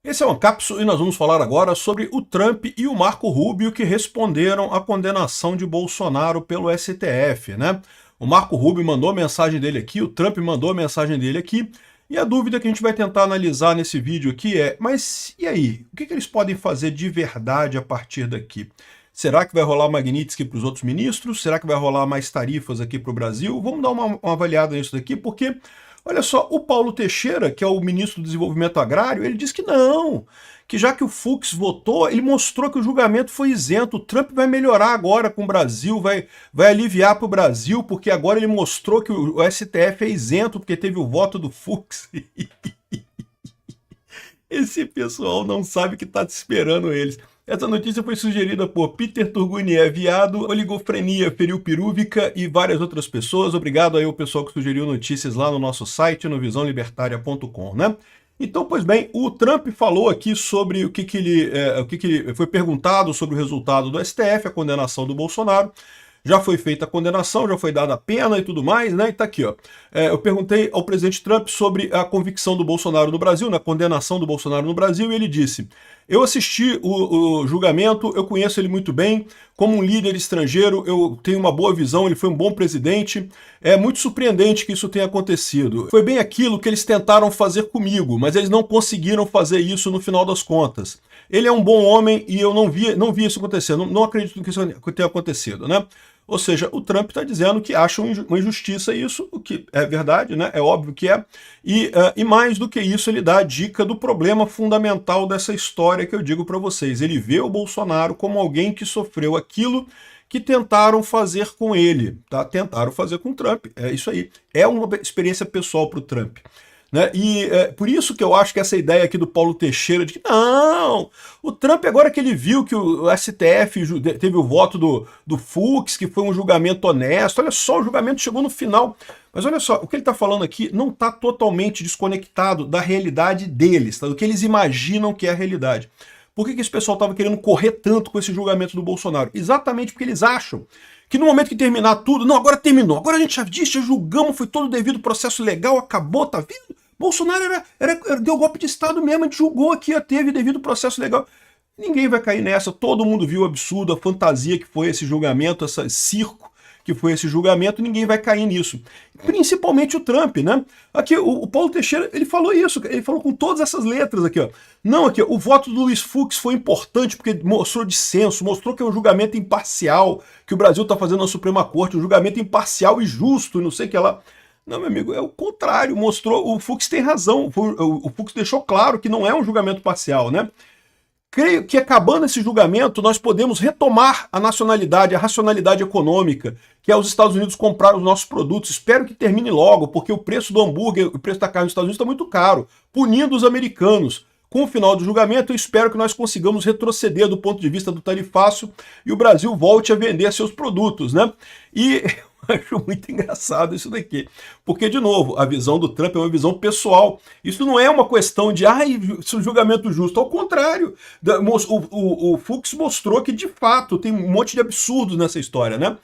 Esse é o Ancapso e nós vamos falar agora sobre o Trump e o Marco Rubio que responderam à condenação de Bolsonaro pelo STF, né? O Marco Rubio mandou a mensagem dele aqui, o Trump mandou a mensagem dele aqui, e a dúvida que a gente vai tentar analisar nesse vídeo aqui é, mas e aí? O que eles podem fazer de verdade a partir daqui? Será que vai rolar Magnitsky para os outros ministros? Será que vai rolar mais tarifas aqui para o Brasil? Vamos dar uma avaliada nisso daqui, porque olha só, o Paulo Teixeira, que é o ministro do Desenvolvimento Agrário, ele diz que não, que já que o Fux votou, ele mostrou que o julgamento foi isento. O Trump vai melhorar agora com o Brasil, vai aliviar para o Brasil, porque agora ele mostrou que o STF é isento, porque teve o voto do Fux. Esse pessoal não sabe que está esperando eles. Essa notícia foi sugerida por Peter Turguniev, viado, oligofrenia ferilpirúvica e várias outras pessoas. Obrigado aí ao pessoal que sugeriu notícias lá no nosso site, no visãolibertaria.com, né? Então, pois bem, o Trump falou aqui sobre o que ele foi perguntado sobre o resultado do STF, a condenação do Bolsonaro. Já foi feita a condenação, já foi dada a pena e tudo mais, né? E tá aqui, ó. Eu perguntei ao presidente Trump sobre a convicção do Bolsonaro no Brasil, na condenação do Bolsonaro no Brasil, e ele disse: eu assisti o julgamento, eu conheço ele muito bem, como um líder estrangeiro, eu tenho uma boa visão, ele foi um bom presidente. É muito surpreendente que isso tenha acontecido. Foi bem aquilo que eles tentaram fazer comigo, mas eles não conseguiram fazer isso no final das contas. Ele é um bom homem e eu não vi isso acontecer, não acredito que isso tenha acontecido, né? Ou seja, o Trump está dizendo que acha uma injustiça isso, o que é verdade, né? É óbvio que é. E mais do que isso, ele dá a dica do problema fundamental dessa história que eu digo para vocês. Ele vê o Bolsonaro como alguém que sofreu aquilo que tentaram fazer com ele, tá? Tentaram fazer com o Trump, é isso aí. É uma experiência pessoal para o Trump. Né? E por isso que eu acho que essa ideia aqui do Paulo Teixeira de que não, o Trump agora que ele viu que o STF teve o voto do Fux, que foi um julgamento honesto, olha só, o julgamento chegou no final. Mas olha só, o que ele está falando aqui não está totalmente desconectado da realidade deles, tá? Do que eles imaginam que é a realidade. Por que esse pessoal estava querendo correr tanto com esse julgamento do Bolsonaro? Exatamente porque eles acham que no momento que terminar tudo, não, agora terminou, agora a gente já disse, já julgamos, foi todo o devido processo legal, acabou, tá vendo? Bolsonaro deu golpe de Estado mesmo, a gente julgou aqui, teve devido processo legal. Ninguém vai cair nessa, todo mundo viu o absurdo, a fantasia que foi esse julgamento, esse circo que foi esse julgamento, ninguém vai cair nisso. Principalmente o Trump, né? Aqui, o Paulo Teixeira, ele falou isso, ele falou com todas essas letras aqui, ó. Não, aqui, o voto do Luiz Fux foi importante porque mostrou dissenso, mostrou que é um julgamento imparcial, que o Brasil está fazendo na Suprema Corte, um julgamento imparcial e justo, e não sei o que lá. Não, meu amigo, é o contrário, mostrou, o Fux tem razão, o Fux deixou claro que não é um julgamento parcial, né? Creio que acabando esse julgamento, nós podemos retomar a nacionalidade, a racionalidade econômica, que é os Estados Unidos comprar os nossos produtos. Espero que termine logo, porque o preço do hambúrguer, o preço da carne nos Estados Unidos está muito caro, punindo os americanos. Com o final do julgamento, eu espero que nós consigamos retroceder do ponto de vista do tarifácio e o Brasil volte a vender seus produtos, né? E eu acho muito engraçado isso daqui. Porque, de novo, a visão do Trump é uma visão pessoal. Isso não é uma questão de, julgamento justo. Ao contrário, o Fux mostrou que, de fato, tem um monte de absurdos nessa história, né?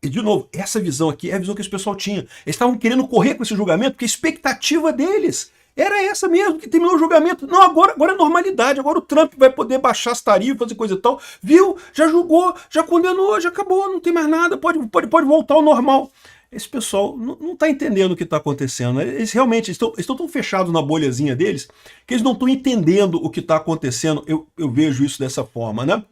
De novo, essa visão aqui é a visão que esse pessoal tinha. Eles estavam querendo correr com esse julgamento porque a expectativa deles era essa mesmo, que terminou o julgamento. Não, agora é normalidade, agora o Trump vai poder baixar as tarifas e coisa e tal. Viu? Já julgou, já condenou, já acabou, não tem mais nada, pode voltar ao normal. Esse pessoal não está entendendo o que está acontecendo. Eles realmente estão tão fechados na bolhazinha deles que eles não estão entendendo o que está acontecendo. Eu vejo isso dessa forma, né?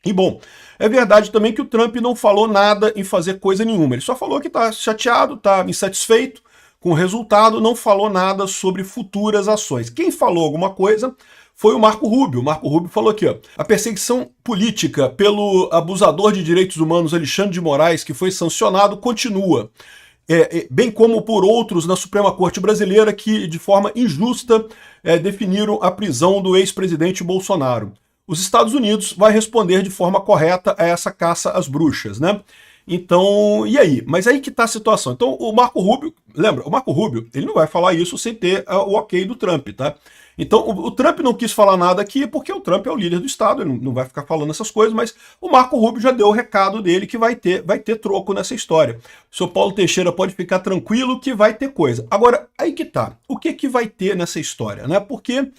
E bom, é verdade também que o Trump não falou nada em fazer coisa nenhuma. Ele só falou que está chateado, está insatisfeito com o resultado, não falou nada sobre futuras ações. Quem falou alguma coisa foi o Marco Rubio. O Marco Rubio falou aqui, ó, a perseguição política pelo abusador de direitos humanos Alexandre de Moraes, que foi sancionado, continua. Bem como por outros na Suprema Corte Brasileira que, de forma injusta, definiram a prisão do ex-presidente Bolsonaro. Os Estados Unidos vai responder de forma correta a essa caça às bruxas, né? Então, e aí? Mas aí que está a situação. Então, o Marco Rubio, lembra, o Marco Rubio, ele não vai falar isso sem ter o ok do Trump, tá? Então, o Trump não quis falar nada aqui porque o Trump é o líder do Estado, ele não vai ficar falando essas coisas, mas o Marco Rubio já deu o recado dele que vai ter troco nessa história. O senhor Paulo Teixeira pode ficar tranquilo que vai ter coisa. Agora, aí que tá. O que vai ter nessa história, né? Porque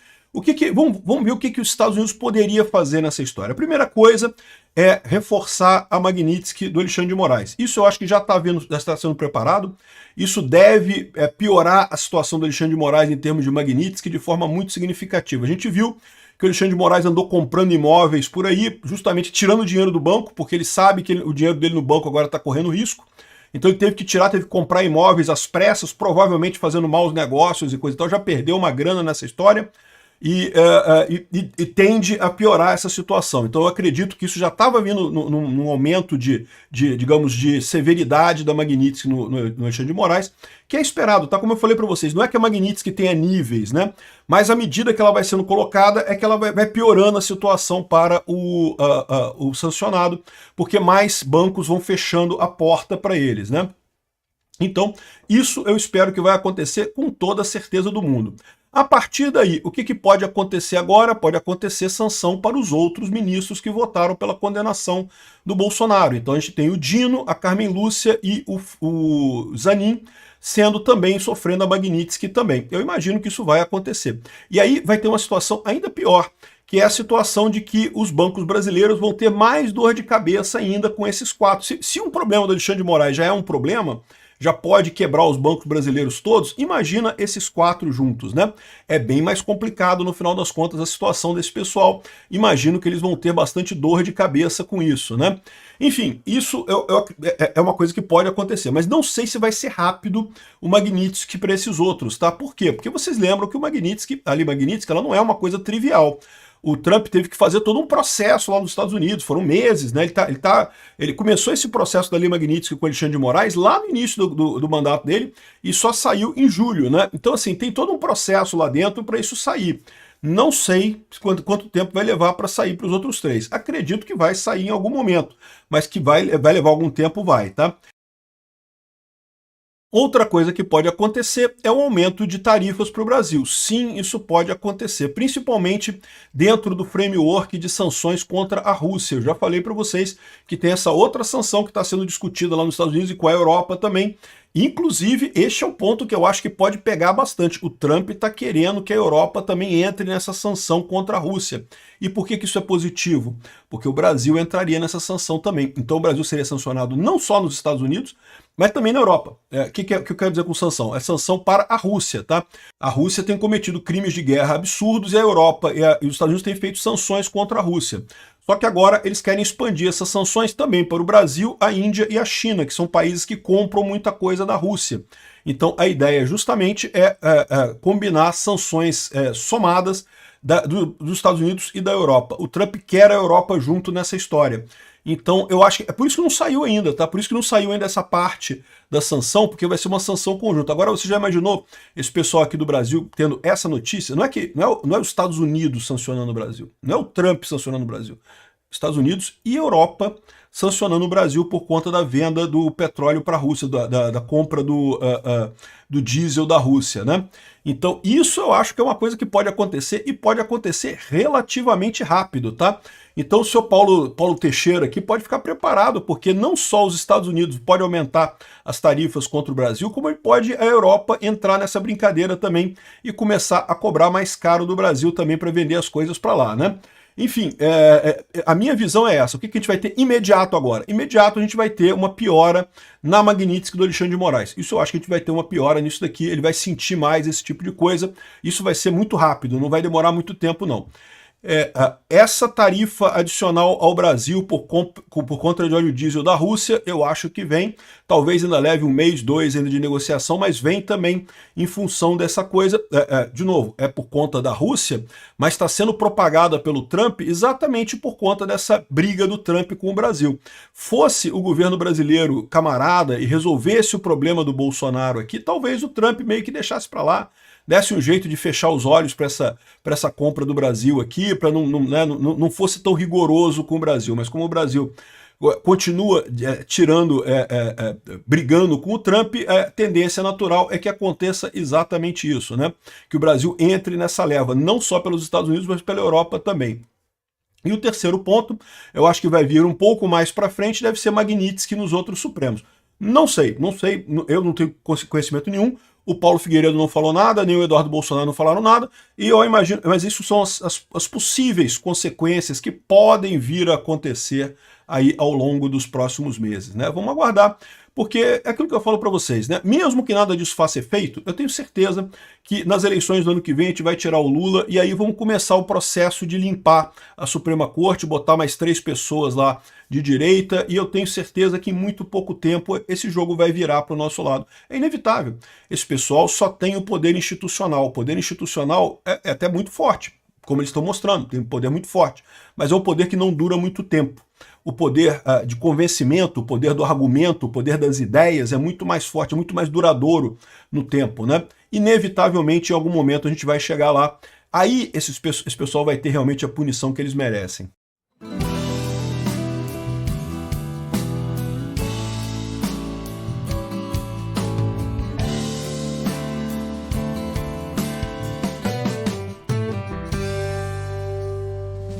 vamos ver o que os Estados Unidos poderia fazer nessa história. A primeira coisa é reforçar a Magnitsky do Alexandre de Moraes. Isso eu acho que já está sendo preparado. Isso deve piorar a situação do Alexandre de Moraes em termos de Magnitsky de forma muito significativa. A gente viu que o Alexandre de Moraes andou comprando imóveis por aí, justamente tirando dinheiro do banco, porque ele sabe que o dinheiro dele no banco agora está correndo risco. Então ele teve que comprar imóveis às pressas, provavelmente fazendo maus negócios e coisa e tal. Já perdeu uma grana nessa história. E tende a piorar essa situação. Então eu acredito que isso já estava vindo num aumento digamos, de severidade da Magnitsky no Alexandre de Moraes, que é esperado, tá? Como eu falei para vocês, não é que a Magnitsky tenha níveis, né? Mas à medida que ela vai sendo colocada, é que ela vai piorando a situação para o sancionado, porque mais bancos vão fechando a porta para eles, né? Então, isso eu espero que vai acontecer com toda a certeza do mundo. A partir daí, o que pode acontecer agora? Pode acontecer sanção para os outros ministros que votaram pela condenação do Bolsonaro. Então a gente tem o Dino, a Carmen Lúcia e o Zanin sendo também, sofrendo a Magnitsky também. Eu imagino que isso vai acontecer. E aí vai ter uma situação ainda pior, que é a situação de que os bancos brasileiros vão ter mais dor de cabeça ainda com esses quatro. Se um problema do Alexandre de Moraes já é um problema, já pode quebrar os bancos brasileiros todos, imagina esses quatro juntos, né? É bem mais complicado no final das contas a situação desse pessoal. Imagino que eles vão ter bastante dor de cabeça com isso, né? Enfim, isso é uma coisa que pode acontecer, mas não sei se vai ser rápido o Magnitsky para esses outros, tá? Por quê? Porque vocês lembram que o Magnitsky, ela não é uma coisa trivial. O Trump teve que fazer todo um processo lá nos Estados Unidos, foram meses, né? Ele começou esse processo da Lei Magnitsky com o Alexandre de Moraes lá no início do mandato dele e só saiu em julho, né? Então, assim, tem todo um processo lá dentro para isso sair. Não sei quanto tempo vai levar para sair para os outros três. Acredito que vai sair em algum momento, mas que vai levar algum tempo, vai, tá? Outra coisa que pode acontecer é o aumento de tarifas para o Brasil. Sim, isso pode acontecer, principalmente dentro do framework de sanções contra a Rússia. Eu já falei para vocês que tem essa outra sanção que está sendo discutida lá nos Estados Unidos e com a Europa também. Inclusive, este é o ponto que eu acho que pode pegar bastante. O Trump está querendo que a Europa também entre nessa sanção contra a Rússia. E por que isso é positivo? Porque o Brasil entraria nessa sanção também. Então o Brasil seria sancionado não só nos Estados Unidos, mas também na Europa. O que eu quero dizer com sanção? É sanção para a Rússia, tá? A Rússia tem cometido crimes de guerra absurdos e a Europa e os Estados Unidos têm feito sanções contra a Rússia. Só que agora eles querem expandir essas sanções também para o Brasil, a Índia e a China, que são países que compram muita coisa da Rússia. Então a ideia justamente é combinar sanções somadas dos Estados Unidos e da Europa. O Trump quer a Europa junto nessa história. Então eu acho que é por isso que não saiu ainda, tá? Por isso que não saiu ainda essa parte da sanção, porque vai ser uma sanção conjunta. Agora você já imaginou esse pessoal aqui do Brasil tendo essa notícia? Não é os Estados Unidos sancionando o Brasil, não é o Trump sancionando o Brasil. Estados Unidos e Europa sancionando o Brasil por conta da venda do petróleo para a Rússia, da compra do diesel da Rússia, né? Então isso eu acho que é uma coisa que pode acontecer e pode acontecer relativamente rápido, tá? Então o senhor Paulo Teixeira aqui pode ficar preparado, porque não só os Estados Unidos podem aumentar as tarifas contra o Brasil, como ele pode a Europa entrar nessa brincadeira também e começar a cobrar mais caro do Brasil também para vender as coisas para lá, né? Enfim, a minha visão é essa. O que a gente vai ter imediato agora? Imediato a gente vai ter uma piora na Magnitsky do Alexandre de Moraes. Isso eu acho que a gente vai ter uma piora nisso daqui, ele vai sentir mais esse tipo de coisa. Isso vai ser muito rápido, não vai demorar muito tempo não. Essa tarifa adicional ao Brasil por conta de óleo diesel da Rússia, eu acho que vem, talvez ainda leve um mês, dois ainda de negociação, mas vem também em função dessa coisa, de novo, é por conta da Rússia, mas está sendo propagada pelo Trump exatamente por conta dessa briga do Trump com o Brasil. Fosse o governo brasileiro camarada e resolvesse o problema do Bolsonaro aqui, talvez o Trump meio que deixasse para lá, desse um jeito de fechar os olhos para essa compra do Brasil aqui, para não fosse tão rigoroso com o Brasil. Mas como o Brasil continua brigando com o Trump, a tendência natural é que aconteça exatamente isso, né? Que o Brasil entre nessa leva, não só pelos Estados Unidos, mas pela Europa também. E o terceiro ponto, eu acho que vai vir um pouco mais para frente, deve ser Magnitsky nos outros Supremos. Não sei, eu não tenho conhecimento nenhum, o Paulo Figueiredo não falou nada, nem o Eduardo Bolsonaro não falaram nada, e eu imagino, mas isso são as possíveis consequências que podem vir a acontecer aí ao longo dos próximos meses, né? Vamos aguardar, porque é aquilo que eu falo para vocês, né? Mesmo que nada disso faça efeito, eu tenho certeza que nas eleições do ano que vem a gente vai tirar o Lula e aí vamos começar o processo de limpar a Suprema Corte, botar mais 3 pessoas lá de direita, e eu tenho certeza que em muito pouco tempo esse jogo vai virar para o nosso lado. É inevitável. Esse pessoal só tem o poder institucional. O poder institucional é até muito forte, como eles estão mostrando, tem um poder muito forte, mas é um poder que não dura muito tempo. O poder de convencimento, o poder do argumento, o poder das ideias é muito mais forte, é muito mais duradouro no tempo, né? Inevitavelmente, em algum momento, a gente vai chegar lá. Aí esse pessoal vai ter realmente a punição que eles merecem.